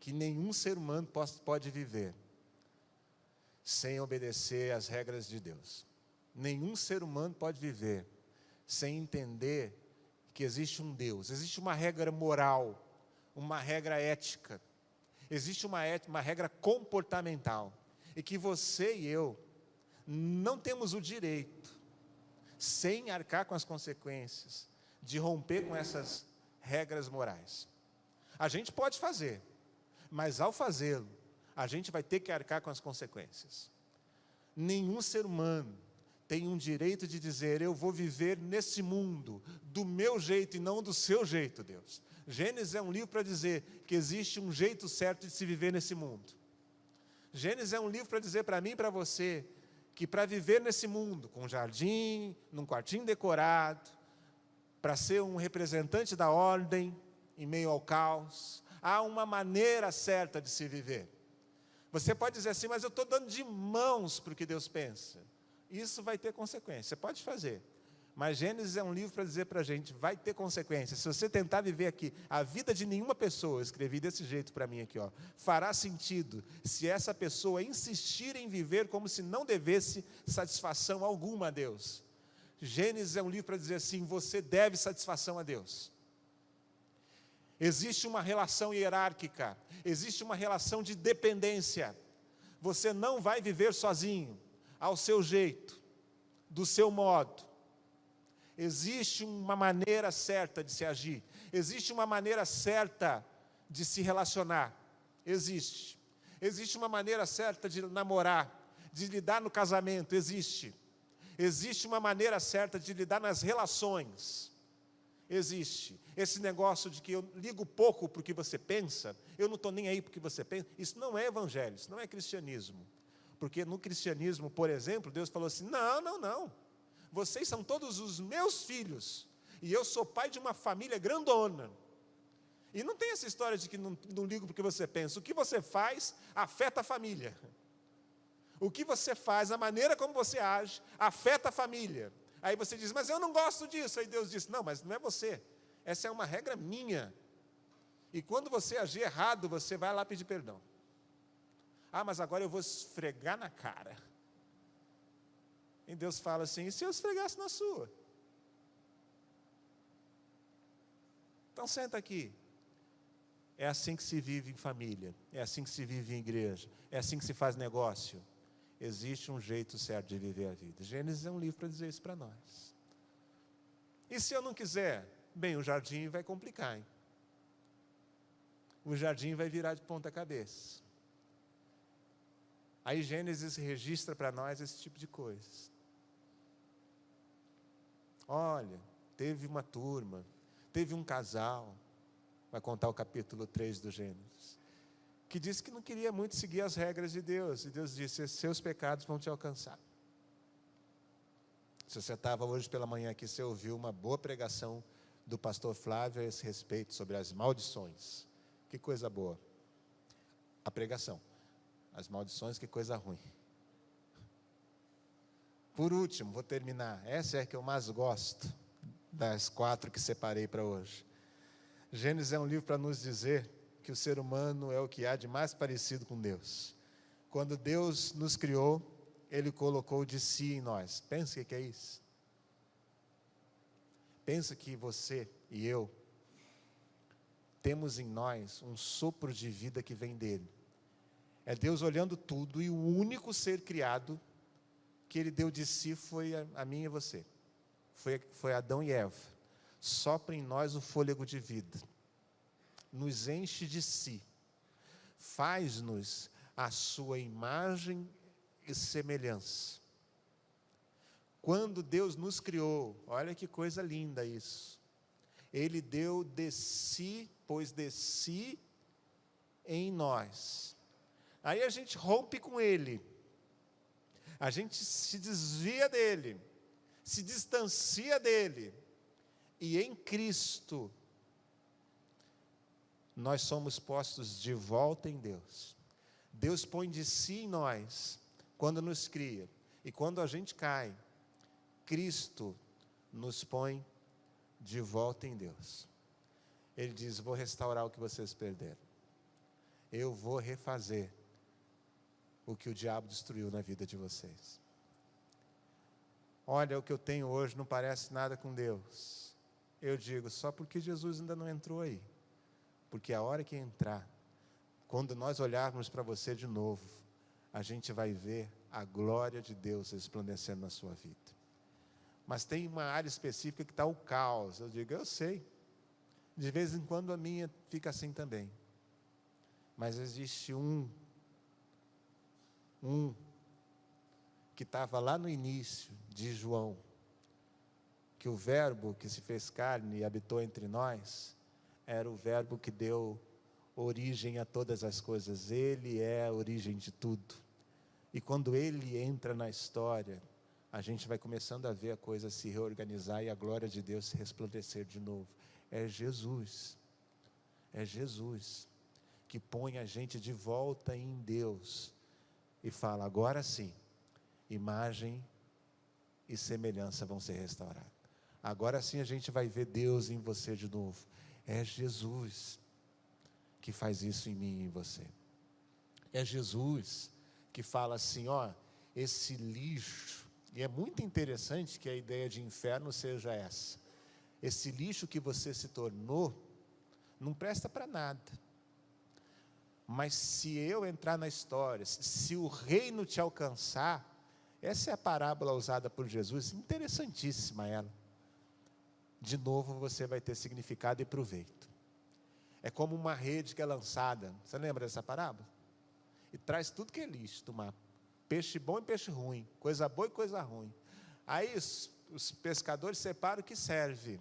que nenhum ser humano pode viver sem obedecer às regras de Deus. Nenhum ser humano pode viver sem entender que existe um Deus, existe uma regra moral, uma regra ética, existe uma regra comportamental, e que você e eu não temos o direito, sem arcar com as consequências, de romper com essas regras morais. A gente pode fazer, mas ao fazê-lo, a gente vai ter que arcar com as consequências. Nenhum ser humano tem um direito de dizer, eu vou viver nesse mundo, do meu jeito e não do seu jeito, Deus. Gênesis é um livro para dizer que existe um jeito certo de se viver nesse mundo. Gênesis é um livro para dizer para mim e para você, que para viver nesse mundo, com um jardim, num quartinho decorado, para ser um representante da ordem, em meio ao caos, há uma maneira certa de se viver. Você pode dizer assim, mas eu estou dando de mãos para o que Deus pensa. Isso vai ter consequência, você pode fazer. Mas Gênesis é um livro para dizer para a gente, vai ter consequências. Se você tentar viver aqui, a vida de nenhuma pessoa, eu escrevi desse jeito para mim aqui, fará sentido se essa pessoa insistir em viver como se não devesse satisfação alguma a Deus. Gênesis é um livro para dizer assim, você deve satisfação a Deus. Existe uma relação hierárquica, existe uma relação de dependência. Você não vai viver sozinho, ao seu jeito, do seu modo. Existe uma maneira certa de se agir, existe uma maneira certa de se relacionar, existe uma maneira certa de namorar, de lidar no casamento, existe uma maneira certa de lidar nas relações, existe. Esse negócio de que eu ligo pouco para o que você pensa, eu não estou nem aí para o que você pensa, isso não é evangelho, isso não é cristianismo, porque no cristianismo, por exemplo, Deus falou assim, não, vocês são todos os meus filhos, e eu sou pai de uma família grandona. E não tem essa história de que não ligo porque você pensa. O que você faz afeta a família. O que você faz, a maneira como você age, afeta a família. Aí você diz, mas eu não gosto disso. Aí Deus diz, não, mas não é você. Essa é uma regra minha. E quando você agir errado, você vai lá pedir perdão. Ah, mas agora eu vou esfregar na cara. E Deus fala assim, e se eu esfregasse na sua? Então senta aqui. É assim que se vive em família, é assim que se vive em igreja, é assim que se faz negócio. Existe um jeito certo de viver a vida. Gênesis é um livro para dizer isso para nós. E se eu não quiser? Bem, o jardim vai complicar, hein? O jardim vai virar de ponta cabeça. Aí Gênesis registra para nós esse tipo de coisas. Olha, teve uma turma, teve um casal, vai contar o capítulo 3 do Gênesis, que disse que não queria muito seguir as regras de Deus, e Deus disse, seus pecados vão te alcançar. Se você estava hoje pela manhã aqui, você ouviu uma boa pregação do pastor Flávio a esse respeito, sobre as maldições. Que coisa boa. A pregação. As maldições, que coisa ruim. Por último, vou terminar. Essa é a que eu mais gosto, das 4 que separei para hoje. Gênesis é um livro para nos dizer que o ser humano é o que há de mais parecido com Deus. Quando Deus nos criou, Ele colocou de si em nós. Pensa o que é isso? Pensa que você e eu temos em nós um sopro de vida que vem dEle. É Deus olhando tudo, e o único ser criado que Ele deu de si foi a mim e você. Foi Adão e Eva. Sopra em nós o fôlego de vida. Nos enche de si. Faz-nos a sua imagem e semelhança. Quando Deus nos criou, olha que coisa linda isso. Ele deu de si, pôs de si em nós. Aí a gente rompe com Ele. A gente se desvia dEle, se distancia dEle, e em Cristo, nós somos postos de volta em Deus. Deus põe de si em nós, quando nos cria. E quando a gente cai, Cristo nos põe de volta em Deus. Ele diz: vou restaurar o que vocês perderam. Eu vou refazer o que o diabo destruiu na vida de vocês. Olha, o que eu tenho hoje não parece nada com Deus. Eu digo, só porque Jesus ainda não entrou aí. Porque a hora que entrar, quando nós olharmos para você de novo, a gente vai ver a glória de Deus resplandecendo na sua vida. Mas tem uma área específica que está o caos. Eu digo, eu sei. De vez em quando a minha fica assim também. Mas existe um que estava lá no início de João, que o verbo que se fez carne e habitou entre nós, era o verbo que deu origem a todas as coisas. Ele é a origem de tudo. E quando ele entra na história, a gente vai começando a ver a coisa se reorganizar e a glória de Deus se resplandecer de novo. É Jesus que põe a gente de volta em Deus e fala, agora sim, imagem e semelhança vão ser restauradas. Agora sim a gente vai ver Deus em você de novo. É Jesus que faz isso em mim e em você. É Jesus que fala assim, ó, esse lixo, e é muito interessante que a ideia de inferno seja essa. Esse lixo que você se tornou, não presta para nada. Mas se eu entrar na história, se o reino te alcançar, essa é a parábola usada por Jesus, interessantíssima ela. De novo você vai ter significado e proveito. É como uma rede que é lançada, você lembra dessa parábola? E traz tudo que é lixo do mar, peixe bom e peixe ruim, coisa boa e coisa ruim. Aí os pescadores separam o que serve,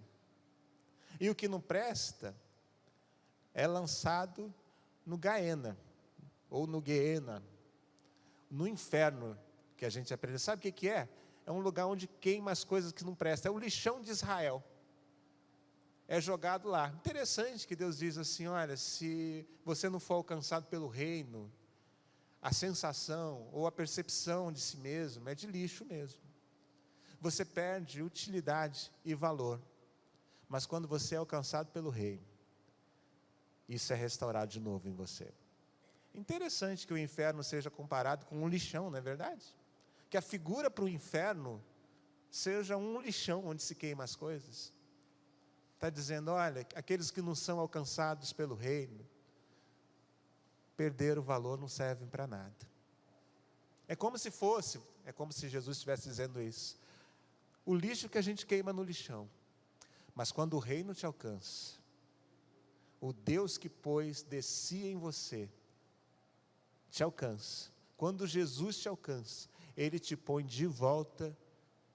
e o que não presta é lançado no Gaena, ou no Guiena, no inferno, que a gente aprende. Sabe o que é? É um lugar onde queima as coisas que não prestam, é o lixão de Israel, é jogado lá. Interessante que Deus diz assim, olha, se você não for alcançado pelo reino, a sensação ou a percepção de si mesmo é de lixo mesmo, você perde utilidade e valor, mas quando você é alcançado pelo reino, isso é restaurado de novo em você. Interessante que o inferno seja comparado com um lixão, não é verdade? Que a figura para o inferno seja um lixão onde se queima as coisas. Está dizendo, olha, aqueles que não são alcançados pelo reino, perderam o valor, não servem para nada. É como se Jesus estivesse dizendo isso. O lixo que a gente queima no lixão, mas quando o reino te alcança, o Deus que descia em você, te alcança. Quando Jesus te alcança, Ele te põe de volta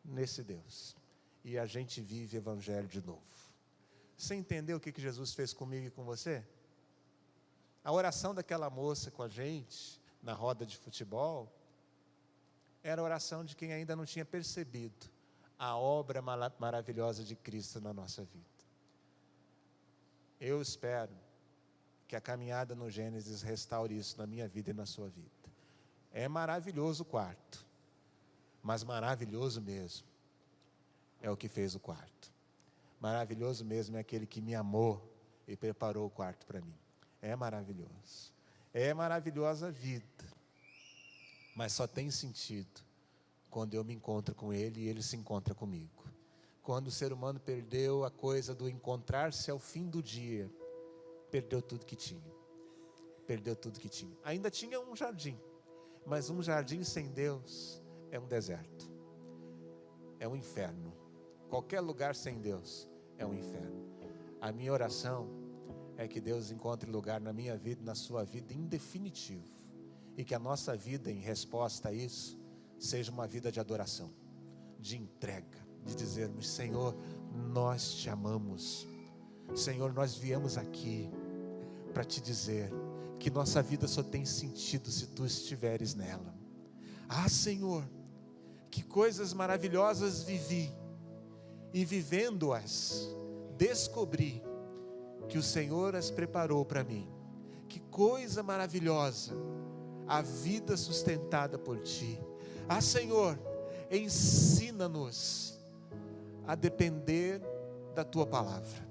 nesse Deus. E a gente vive o Evangelho de novo. Você entendeu o que Jesus fez comigo e com você? A oração daquela moça com a gente, na roda de futebol, era a oração de quem ainda não tinha percebido a obra maravilhosa de Cristo na nossa vida. Eu espero que a caminhada no Gênesis restaure isso na minha vida e na sua vida. É maravilhoso o quarto, mas maravilhoso mesmo é o que fez o quarto. Maravilhoso mesmo é aquele que me amou e preparou o quarto para mim. É maravilhoso. É maravilhosa a vida, mas só tem sentido quando eu me encontro com Ele e Ele se encontra comigo. Quando o ser humano perdeu a coisa do encontrar-se ao fim do dia, perdeu tudo que tinha. Perdeu tudo que tinha. Ainda tinha um jardim, mas um jardim sem Deus é um deserto. É um inferno. Qualquer lugar sem Deus é um inferno. A minha oração é que Deus encontre lugar na minha vida e na sua vida em definitivo. E que a nossa vida, em resposta a isso, seja uma vida de adoração, de entrega, de dizermos, Senhor, nós te amamos. Senhor, nós viemos aqui para te dizer que nossa vida só tem sentido se tu estiveres nela. Ah, Senhor, que coisas maravilhosas vivi, e vivendo-as, descobri que o Senhor as preparou para mim. Que coisa maravilhosa, a vida sustentada por Ti. Senhor, ensina-nos a depender da Tua palavra.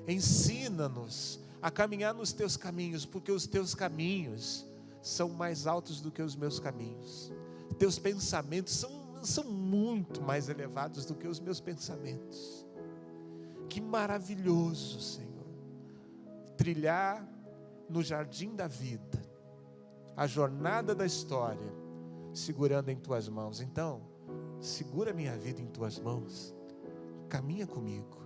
Ensina-nos a caminhar nos Teus caminhos, porque os Teus caminhos são mais altos do que os meus caminhos. Teus pensamentos são muito mais elevados do que os meus pensamentos. Que maravilhoso, Senhor, trilhar no jardim da vida, a jornada da história, segurando em Tuas mãos. Então, segura minha vida em Tuas mãos, caminha comigo,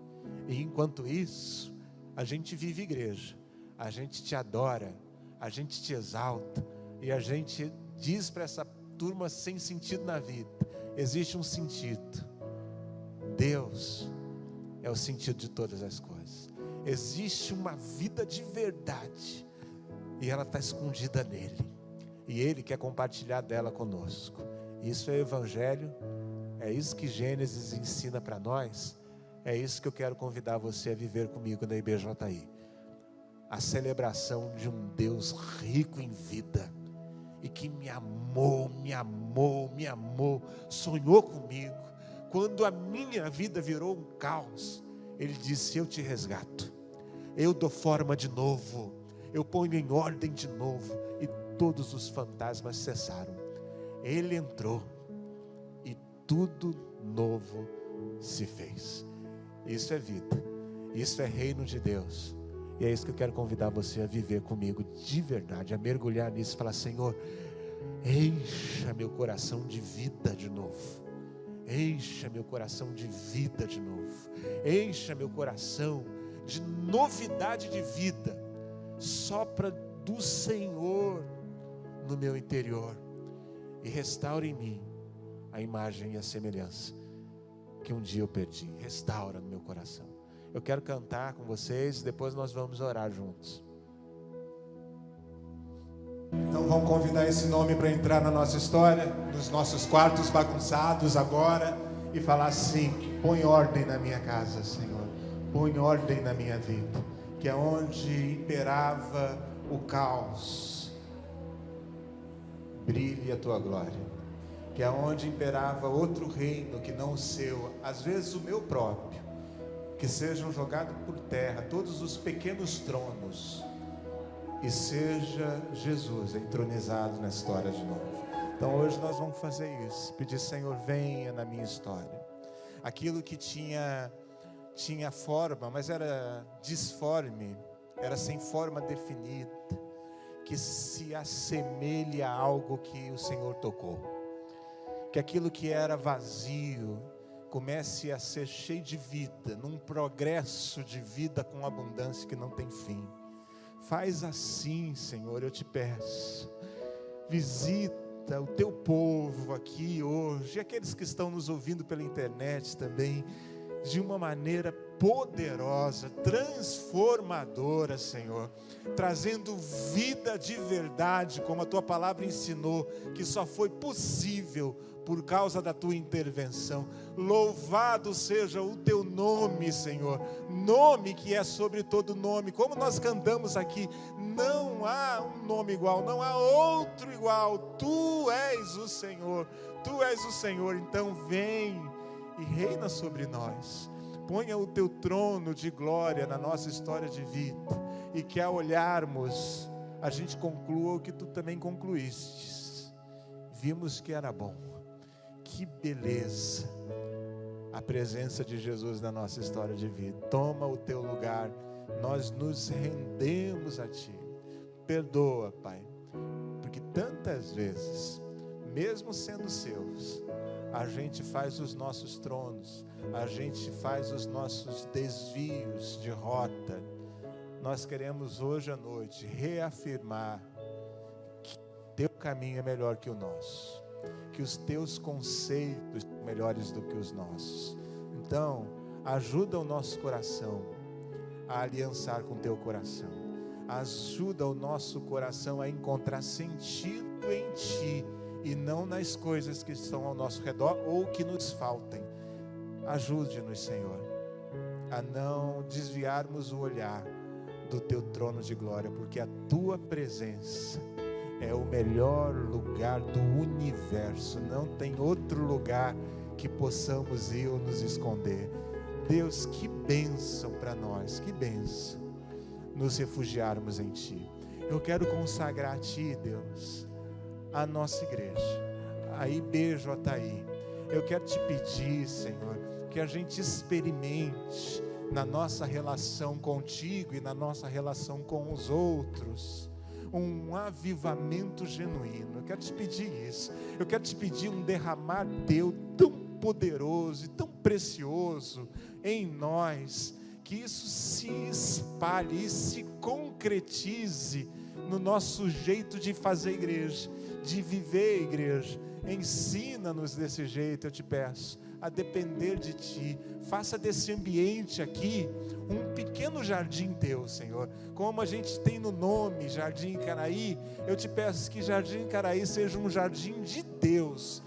e enquanto isso, a gente vive igreja, a gente Te adora, a gente Te exalta, e a gente diz para essa turma sem sentido na vida: existe um sentido. Deus é o sentido de todas as coisas. Existe uma vida de verdade, e ela está escondida nele, e Ele quer compartilhar dela conosco. Isso é Evangelho, é isso que Gênesis ensina para nós. É isso que eu quero convidar você a viver comigo na IBJI. A celebração de um Deus rico em vida, e que me amou, sonhou comigo. Quando a minha vida virou um caos, Ele disse: eu te resgato, eu dou forma de novo, eu ponho em ordem de novo, e todos os fantasmas cessaram. Ele entrou, e tudo novo se fez. Isso é vida, isso é reino de Deus, e é isso que eu quero convidar você a viver comigo de verdade, a mergulhar nisso e falar: Senhor, encha meu coração de vida de novo, encha meu coração de vida de novo, encha meu coração de novidade de vida, sopra do Senhor no meu interior, e restaura em mim a imagem e a semelhança que um dia eu perdi. Restaura no meu coração. Eu quero cantar com vocês, depois nós vamos orar juntos. Então vamos convidar esse nome para entrar na nossa história, nos nossos quartos bagunçados agora, e falar assim: põe ordem na minha casa, Senhor, põe ordem na minha vida, que é onde imperava o caos, brilhe a Tua glória. Que é onde imperava outro reino que não o seu, às vezes o meu próprio, que sejam jogados por terra todos os pequenos tronos, e seja Jesus entronizado na história de novo. Então hoje nós vamos fazer isso, pedir: Senhor, venha na minha história. Aquilo que tinha forma, mas era disforme, era sem forma definida, que se assemelhe a algo que o Senhor tocou. Que aquilo que era vazio comece a ser cheio de vida, num progresso de vida com abundância que não tem fim. Faz assim, Senhor, eu te peço. Visita o Teu povo aqui hoje, e aqueles que estão nos ouvindo pela internet também, de uma maneira poderosa, transformadora, Senhor, trazendo vida de verdade, como a Tua palavra ensinou, que só foi possível por causa da Tua intervenção. Louvado seja o Teu nome, Senhor, nome que é sobre todo nome. Como nós cantamos aqui, não há um nome igual, não há outro igual. Tu és o Senhor, Tu és o Senhor. Então vem e reina sobre nós. Ponha o Teu trono de glória na nossa história de vida, e que ao olharmos, a gente conclua o que Tu também concluístes. Vimos que era bom. Que beleza a presença de Jesus na nossa história de vida. Toma o Teu lugar, nós nos rendemos a Ti. Perdoa, Pai, porque tantas vezes, mesmo sendo Seus, a gente faz os nossos tronos, a gente faz os nossos desvios de rota. Nós queremos hoje à noite reafirmar que Teu caminho é melhor que o nosso, que os Teus conceitos são melhores do que os nossos. Então, ajuda o nosso coração a aliançar com Teu coração. Ajuda o nosso coração a encontrar sentido em Ti, e não nas coisas que estão ao nosso redor ou que nos faltem. Ajude-nos, Senhor, a não desviarmos o olhar do teu trono de glória, porque a tua presença é o melhor lugar do universo. Não tem outro lugar que possamos ir ou nos esconder. Deus, que bênção para nós, que bênção nos refugiarmos em Ti. Eu quero consagrar a Ti, Deus, a nossa igreja, a IBJI. Eu quero Te pedir, Senhor, que a gente experimente na nossa relação contigo e na nossa relação com os outros um avivamento genuíno. Eu quero te pedir isso. Eu quero te pedir um derramar teu tão poderoso e tão precioso em nós, que isso se espalhe e se concretize no nosso jeito de fazer igreja, de viver igreja. Ensina-nos desse jeito, eu te peço, a depender de Ti. Faça desse ambiente aqui um pequeno jardim Teu, Senhor. Como a gente tem no nome Jardim Icaraí, eu te peço que Jardim Icaraí seja um jardim de Deus,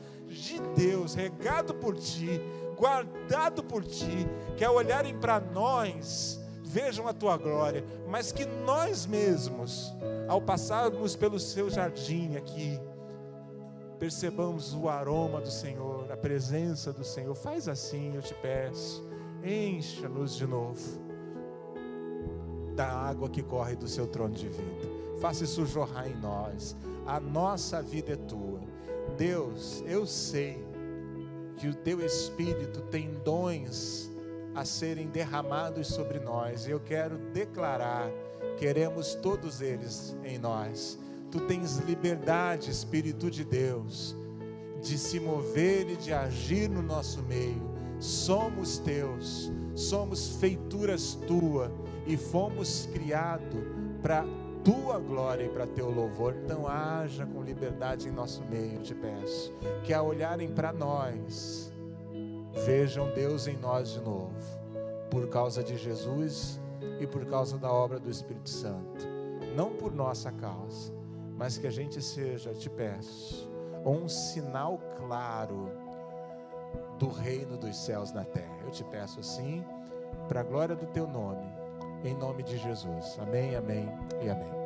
regado por Ti, guardado por Ti, que ao olharem para nós, vejam a Tua glória, mas que nós mesmos, ao passarmos pelo Seu jardim aqui, percebamos o aroma do Senhor, a presença do Senhor. Faz assim, eu te peço, encha-nos de novo da água que corre do seu trono de vida. Faça isso jorrar em nós. A nossa vida é tua. Deus, eu sei que o teu Espírito tem dons a serem derramados sobre nós, e eu quero declarar, queremos todos eles em nós. Tu tens liberdade, Espírito de Deus, de se mover e de agir no nosso meio. Somos teus, somos feituras tua e fomos criados para tua glória e para teu louvor. Então haja com liberdade em nosso meio, eu te peço, que ao olharem para nós, vejam Deus em nós de novo, por causa de Jesus e por causa da obra do Espírito Santo, não por nossa causa, mas que a gente seja, te peço, um sinal claro do reino dos céus na terra. Eu te peço assim, para a glória do teu nome, em nome de Jesus. Amém, amém e amém.